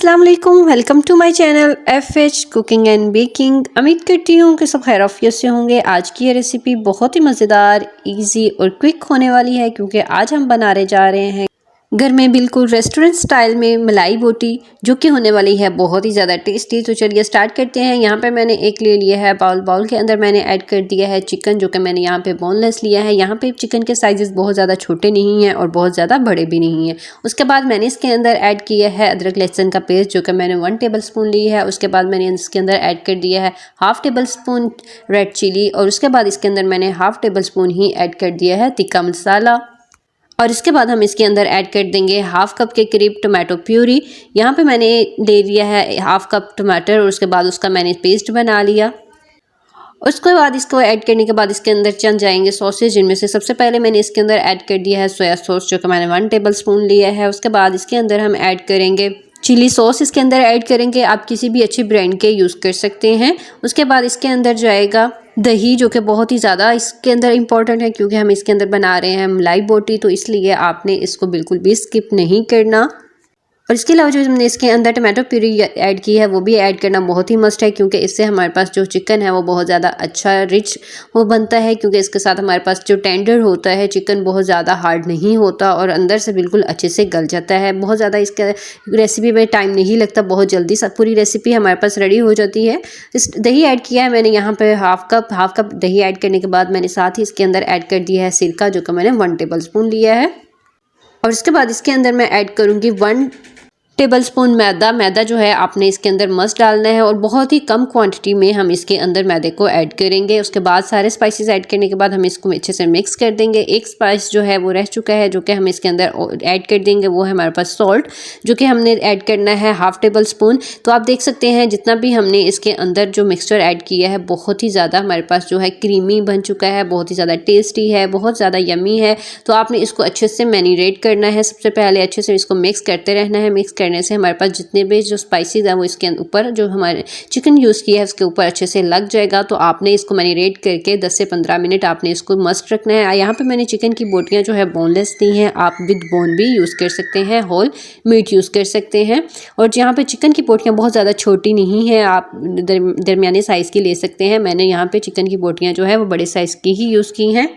अस्सलाम वालेकुम, welcome to my channel FH cooking and baking. उम्मीद करती हूँ कि सब खैरियत से होंगे। आज की ये रेसिपी बहुत ही मज़ेदार, इजी और क्विक होने वाली है क्योंकि आज हम बनाने जा रहे हैं घर में बिल्कुल रेस्टोरेंट स्टाइल में मलाई बोटी, जो कि होने वाली है बहुत ही ज़्यादा टेस्टी। तो चलिए स्टार्ट करते हैं। यहाँ पे मैंने एक ले लिया है बाउल के अंदर मैंने ऐड कर दिया है चिकन, जो कि मैंने यहाँ पे बोनलेस लिया है। यहाँ पे चिकन के साइजेस बहुत ज़्यादा छोटे नहीं हैं और बहुत ज़्यादा बड़े भी नहीं हैं। उसके बाद मैंने इसके अंदर ऐड किया है अदरक लहसुन का पेस्ट, जो कि मैंने 1 टेबल स्पून ली है। उसके बाद मैंने इसके अंदर ऐड कर दिया है half tablespoon red chilli, और उसके बाद इसके अंदर मैंने हाफ़ टेबल स्पून ही ऐड कर दिया है तिक्का मसाला। और इसके बाद हम इसके अंदर ऐड कर देंगे हाफ कप के करीब टमाटो प्यूरी। यहाँ पे मैंने ले लिया है हाफ कप टमाटर, और उसके बाद उसका मैंने पेस्ट बना लिया। उसके बाद इसको ऐड करने के बाद इसके अंदर चल जाएंगे सॉसेज, जिनमें से सबसे पहले मैंने इसके अंदर ऐड कर दिया है सोया सॉस, जो कि मैंने 1 टेबल स्पून लिया है। उसके बाद इसके अंदर हम ऐड करेंगे चिली सॉस, इसके अंदर ऐड करेंगे। आप किसी भी अच्छी ब्रांड के यूज़ कर सकते हैं। उसके बाद इसके अंदर जाएगा दही, जो कि बहुत ही ज़्यादा इसके अंदर इम्पॉर्टेंट है क्योंकि हम इसके अंदर बना रहे हैं मलाई बोटी, तो इसलिए आपने इसको बिल्कुल भी स्किप नहीं करना। और इसके अलावा जो हमने इसके अंदर टमाटो प्यूरी ऐड की है वो भी ऐड करना बहुत ही मस्ट है, क्योंकि इससे हमारे पास जो चिकन है वो बहुत ज़्यादा अच्छा रिच वो बनता है। क्योंकि इसके साथ हमारे पास जो टेंडर होता है चिकन बहुत ज़्यादा हार्ड नहीं होता और अंदर से बिल्कुल अच्छे से गल जाता है। बहुत ज़्यादा इसका रेसिपी में टाइम नहीं लगता, बहुत जल्दी सब पूरी रेसिपी हमारे पास रेडी हो जाती है। इस दही ऐड किया है मैंने यहाँ पर हाफ कप दही ऐड करने के बाद मैंने साथ ही इसके अंदर ऐड कर दिया है सिरका, जो कि मैंने 1 टेबल स्पून लिया है। और इसके बाद इसके अंदर मैं ऐड करूँगी 1 टेबल स्पून मैदा जो है आपने इसके अंदर मस्ट डालना है, और बहुत ही कम क्वांटिटी में हम इसके अंदर मैदे को ऐड करेंगे। उसके बाद सारे स्पाइसेस ऐड करने के बाद हम इसको अच्छे से मिक्स कर देंगे। एक स्पाइस जो है वो रह चुका है, जो कि हम इसके अंदर ऐड कर देंगे, वो है हमारे पास सॉल्ट, जो कि हमने ऐड करना है हाफ टेबल स्पून। तो आप देख सकते हैं जितना भी हमने इसके अंदर जो मिक्सचर ऐड किया है बहुत ही ज़्यादा हमारे पास जो है क्रीमी बन चुका है, बहुत ही ज़्यादा टेस्टी है, बहुत ज़्यादा यमी है। तो आपने इसको अच्छे से मैरिनेट करना है। सबसे पहले अच्छे से इसको मिक्स करते रहना है। मिक्स करने से हमारे पास जितने भी जो स्पाइसेस हैं वो इसके ऊपर जो हमारे चिकन यूज़ किया है उसके ऊपर अच्छे से लग जाएगा। तो आपने इसको मैरिनेट करके 10 से 15 मिनट आपने इसको मस्ट रखना है। यहाँ पे मैंने चिकन की बोटियाँ जो है बोनलेस दी हैं, आप विद बोन भी यूज़ कर सकते हैं, होल मीट यूज़ कर सकते हैं। और यहाँ पे चिकन की बोटियाँ बहुत ज़्यादा छोटी नहीं है, आप दरमियाने साइज़ की ले सकते हैं। मैंने यहाँ पे चिकन की बोटियाँ जो है वो बड़े साइज़ की ही यूज़ की हैं।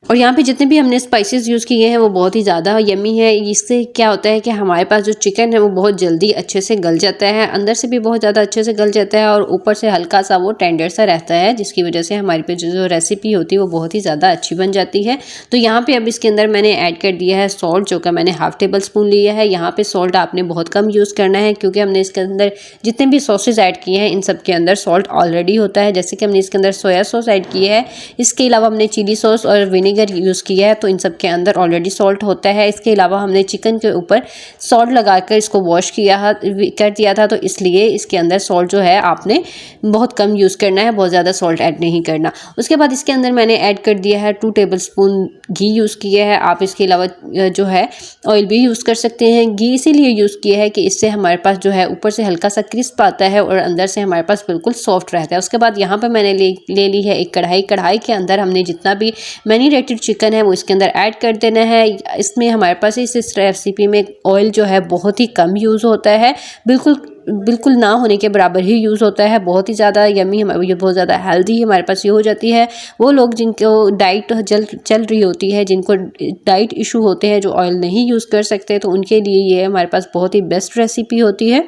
और यहाँ पे जितने भी हमने स्पाइसेस यूज़ किए हैं वो बहुत ही ज़्यादा यमी है। इससे क्या होता है कि हमारे पास जो चिकन है वो बहुत जल्दी अच्छे से गल जाता है, अंदर से भी बहुत ज़्यादा अच्छे से गल जाता है और ऊपर से हल्का सा वो टेंडर सा रहता है, जिसकी वजह से हमारे पे जो रेसिपी होती है वो बहुत ही ज़्यादा अच्छी बन जाती है। तो यहाँ पे अब इसके अंदर मैंने ऐड कर दिया है सॉल्ट, जो कि मैंने हाफ टेबल स्पून लिया है। यहाँ पे सॉल्ट आपने बहुत कम यूज़ करना है, क्योंकि हमने इसके अंदर जितने भी सॉसेज ऐड किए हैं इन सब के अंदर सॉल्ट ऑलरेडी होता है। जैसे कि हमने इसके अंदर सोया सॉस ऐड किया है, इसके अलावा हमने चिली सॉस और विनेगर यूज़ किया है, तो इन सब के अंदर ऑलरेडी सॉल्ट होता है। इसके अलावा हमने चिकन के ऊपर सॉल्ट लगाकर इसको वॉश कर दिया था, तो इसलिए इसके अंदर सॉल्ट जो है आपने बहुत कम यूज़ करना है, बहुत ज़्यादा सॉल्ट ऐड नहीं करना। उसके बाद इसके अंदर मैंने ऐड कर दिया है 2 टेबल स्पून घी यूज़ किया है। आप इसके अलावा जो है ऑयल भी यूज़ कर सकते हैं। घी इसीलिए यूज़ किया है कि इससे हमारे पास जो है ऊपर से हल्का सा क्रिस्प आता है और अंदर से हमारे पास बिल्कुल सॉफ्ट रहता है। उसके बाद यहाँ पर मैंने ले ली है एक कढ़ाई के अंदर हमने जितना भी मैरिनेटेड चिकन है वो इसके अंदर ऐड कर देना है। इसमें हमारे पास इस रेसिपी में ऑयल जो है बहुत ही कम यूज़ होता है, बिल्कुल ना होने के बराबर ही यूज़ होता है। बहुत ही ज़्यादा यमी, ये बहुत ज़्यादा हेल्दी हमारे पास ये हो जाती है। वो लोग जिनको डाइट चल रही होती है, जिनको डाइट इशू होते हैं, जो ऑयल नहीं यूज़ कर सकते, तो उनके लिए ये हमारे पास बहुत ही बेस्ट रेसिपी होती है।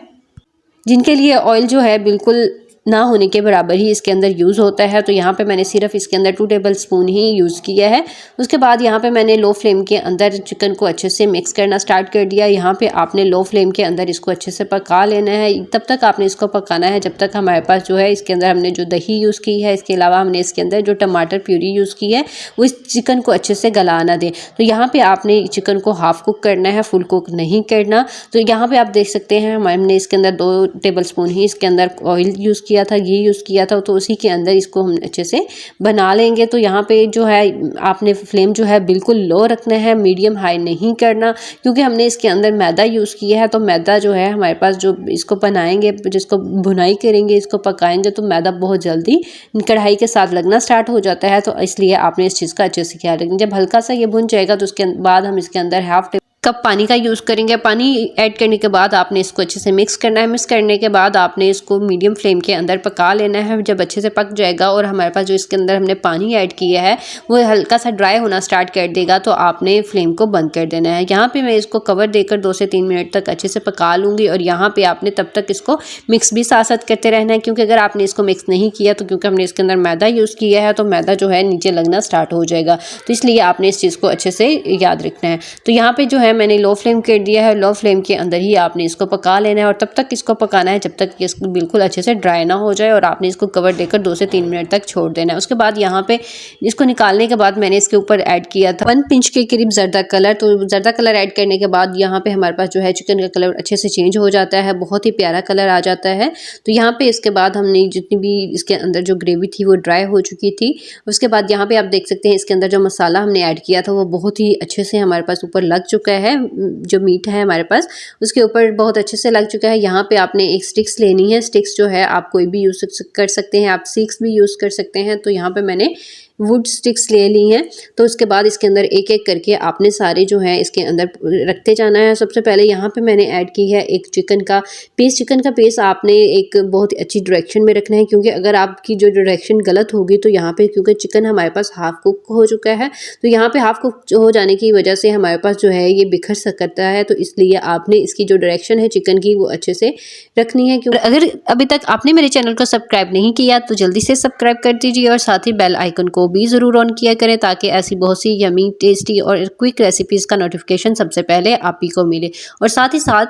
जिनके लिए ऑयल जो है बिल्कुल ना होने के बराबर ही इसके अंदर यूज़ होता है। तो यहाँ पे मैंने सिर्फ इसके अंदर 2 टेबल स्पून ही यूज़ किया है। उसके बाद यहाँ पे मैंने लो फ्लेम के अंदर चिकन को अच्छे से मिक्स करना स्टार्ट कर दिया। यहाँ पे आपने लो फ्लेम के अंदर इसको अच्छे से पका लेना है। तब तक आपने इसको पकाना है जब तक हमारे पास जो है इसके अंदर हमने जो दही यूज़ की है, इसके अलावा हमने इसके अंदर जो टमाटर प्यूरी यूज़ की है वो इस चिकन को अच्छे से गला ना दें। तो यहाँ पर आपने चिकन को हाफ़ कुक करना है, फुल कुक नहीं करना। तो यहाँ पर आप देख सकते हैं हमने इसके अंदर 2 टेबल स्पून ही इसके अंदर ऑयल यूज़ किया था, घी यूज़ किया था, तो उसी के अंदर इसको हम अच्छे से बना लेंगे। तो यहाँ पे जो है आपने फ्लेम जो है बिल्कुल लो रखना है, मीडियम हाई नहीं करना, क्योंकि हमने इसके अंदर मैदा यूज़ किया है। तो मैदा जो है हमारे पास जो इसको बनाएंगे, जिसको भुनाई करेंगे, इसको पकाएंगे, तो मैदा बहुत जल्दी कढ़ाई के साथ लगना स्टार्ट हो जाता है। तो इसलिए आपने इस चीज़ का अच्छे से ख्याल रखें। जब हल्का सा ये भुन जाएगा तो उसके बाद हम इसके अंदर हाफ कप पानी का यूज़ करेंगे। पानी ऐड करने के बाद आपने इसको अच्छे से मिक्स करना है। मिक्स करने के बाद आपने इसको मीडियम फ्लेम के अंदर पका लेना है। जब अच्छे से पक जाएगा और हमारे पास जो इसके अंदर हमने पानी ऐड किया है वो हल्का सा ड्राई होना स्टार्ट कर देगा तो आपने फ्लेम को बंद कर देना है। यहाँ पे मैं इसको कवर देकर 2 से 3 मिनट तक अच्छे से पका लूँगी और यहाँ पे आपने तब तक इसको मिक्स भी साथ साथ करते रहना है, क्योंकि अगर आपने इसको मिक्स नहीं किया तो क्योंकि हमने इसके अंदर मैदा यूज़ किया है तो मैदा जो है नीचे लगना स्टार्ट हो जाएगा। तो इसलिए आपने इस चीज़ को अच्छे से याद रखना है। तो यहाँ पे जो है मैंने लो फ्लेम कर दिया है। लो फ्लेम के अंदर ही आपने इसको पका लेना है और तब तक इसको पकाना है जब तक कि इसको बिल्कुल अच्छे से ड्राई ना हो जाए और आपने इसको कवर देकर 2 से 3 मिनट तक छोड़ देना है। उसके बाद यहाँ पे इसको निकालने के बाद मैंने इसके ऊपर ऐड किया था 1 पिंच के करीब जर्दा कलर। तो जर्दा कलर ऐड करने के बाद यहाँ पे हमारे पास जो है चिकन का कलर अच्छे से चेंज हो जाता है, बहुत ही प्यारा कलर आ जाता है। तो यहाँ पे इसके बाद हमने जितनी भी इसके अंदर जो ग्रेवी थी वो ड्राई हो चुकी थी। उसके बाद यहाँ पे आप देख सकते हैं इसके अंदर जो मसाला हमने ऐड किया था वो बहुत ही अच्छे से हमारे पास ऊपर लग चुका है। जो मीट है हमारे पास उसके ऊपर बहुत अच्छे से लग चुका है। यहाँ पे आपने एक स्टिक्स लेनी है। स्टिक्स जो है आप कोई भी यूज़ कर सकते हैं, आप सीक्स भी यूज़ कर सकते हैं। तो यहाँ पे मैंने वुड स्टिक्स ले ली हैं। तो उसके बाद इसके अंदर एक एक करके आपने सारे जो है इसके अंदर रखते जाना है। सबसे पहले यहाँ पे मैंने ऐड की है एक चिकन का पीस। चिकन का पीस आपने एक बहुत अच्छी डायरेक्शन में रखना है, क्योंकि अगर आपकी जो डायरेक्शन गलत होगी तो यहाँ पे क्योंकि चिकन हमारे पास हाफ कुक हो चुका है तो यहाँ पे हाफ कुक हो जाने की वजह से हमारे पास जो है ये बिखर सकता है। तो इसलिए आपने इसकी जो डायरेक्शन है चिकन की वो अच्छे से रखनी है। क्योंकि अगर अभी तक आपने मेरे चैनल को सब्सक्राइब नहीं किया तो जल्दी से सब्सक्राइब कर दीजिए और साथ ही बेल आइकन को भी ज़रूर ऑन किया करें ताकि ऐसी बहुत सी यमी, टेस्टी और क्विक रेसिपीज़ का नोटिफिकेशन सबसे पहले आप ही को मिले। और साथ ही साथ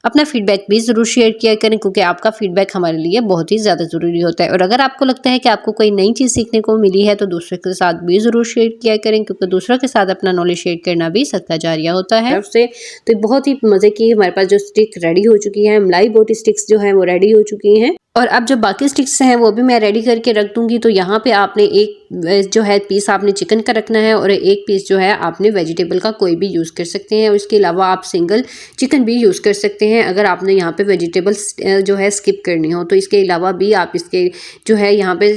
अपना फीडबैक भी ज़रूर शेयर किया करें, क्योंकि आपका फीडबैक हमारे लिए बहुत ही ज़्यादा ज़रूरी होता है। और अगर आपको लगता है कि आपको कोई नई चीज़ सीखने को मिली है तो दूसरे के साथ भी ज़रूर शेयर किया करें, क्योंकि दूसरों के साथ अपना नॉलेज शेयर करना भी सदका जारिया होता है उससे। तो बहुत ही मज़े की हमारे पास जो स्टिक रेडी हो चुकी है, मलाई बोटी स्टिक्स जो है वो रेडी हो चुकी हैं। और अब जो बाकी स्टिक्स हैं वो भी मैं रेडी करके रख दूंगी। तो यहाँ पे आपने एक जो है पीस आपने चिकन का रखना है और एक पीस जो है आपने वेजिटेबल का कोई भी यूज़ कर सकते हैं। और इसके अलावा आप सिंगल चिकन भी यूज़ कर सकते हैं अगर आपने यहाँ पे वेजिटेबल्स जो है स्किप करनी हो। तो इसके अलावा भी आप इसके जो है यहाँ पे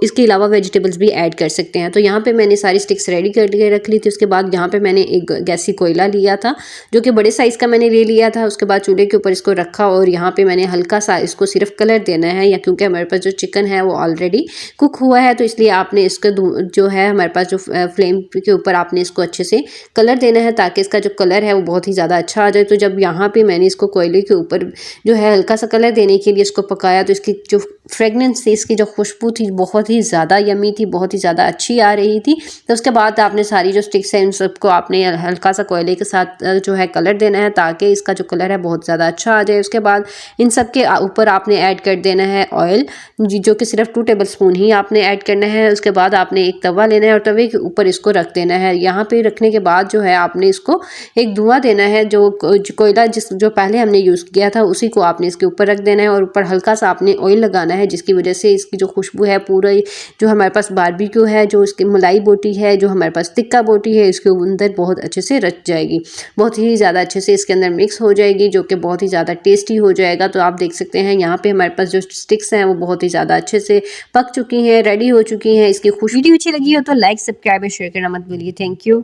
इसके अलावा वेजिटेबल्स भी ऐड कर सकते हैं। तो यहाँ पे मैंने सारी स्टिक्स रेडी करके रख ली थी। उसके बाद यहाँ पे मैंने एक गैसी कोयला लिया था जो कि बड़े साइज़ का मैंने ले लिया था। उसके बाद चूल्हे के ऊपर इसको रखा और यहाँ पे मैंने हल्का सा इसको सिर्फ कलर देना है, या क्योंकि हमारे पास जो चिकन है वो ऑलरेडी कुक हुआ है तो इसलिए आपने इसका जो है हमारे पास जो फ्लेम के ऊपर आपने इसको अच्छे से कलर देना है ताकि इसका जो कलर है वो बहुत ही ज़्यादा अच्छा आ जाए। तो जब यहाँ पे मैंने इसको कोयले के ऊपर जो है हल्का सा कलर देने के लिए इसको पकाया तो इसकी जो फ्रेगनेंस थी, इसकी जो खुशबू थी बहुत ही ज़्यादा यमी थी, बहुत ही ज़्यादा अच्छी आ रही थी। तो उसके बाद आपने सारी जो स्टिक्स हैं इन सबको आपने हल्का सा कोयले के साथ जो है कलर देना है ताकि इसका जो कलर है बहुत ज़्यादा अच्छा आ जाए। उसके बाद इन सब के ऊपर आपने ऐड कर देना है ऑयल, जो कि सिर्फ 2 टेबलस्पून ही आपने ऐड करना है। उसके बाद आपने एक तवा लेना है और तवे के ऊपर इसको रख देना है। यहाँ पे रखने के बाद जो है आपने इसको एक धुआं देना है। जो कोयला जो पहले हमने यूज़ किया था उसी को आपने इसके ऊपर रख देना है और ऊपर हल्का सा आपने ऑयल लगाना है, जिसकी वजह से इसकी जो खुशबू है पूरा जो हमारे पास बारबेक्यू है, जो इसकी मलाई बोटी है, जो हमारे पास टिक्का बोटी है, इसके अंदर बहुत अच्छे से रच जाएगी, बहुत ही ज़्यादा अच्छे से इसके अंदर मिक्स हो जाएगी, जो कि बहुत ही ज़्यादा टेस्टी हो जाएगा। तो आप देख सकते हैं यहाँ पे हमारे पास जो स्टिक्स हैं वो बहुत ही ज़्यादा अच्छे से पक चुकी हैं, रेडी हो चुकी हैं। इसकी खुशबू वीडियो अच्छी लगी हो तो लाइक, सब्सक्राइब और शेयर करना मत भूलिए। Thank you.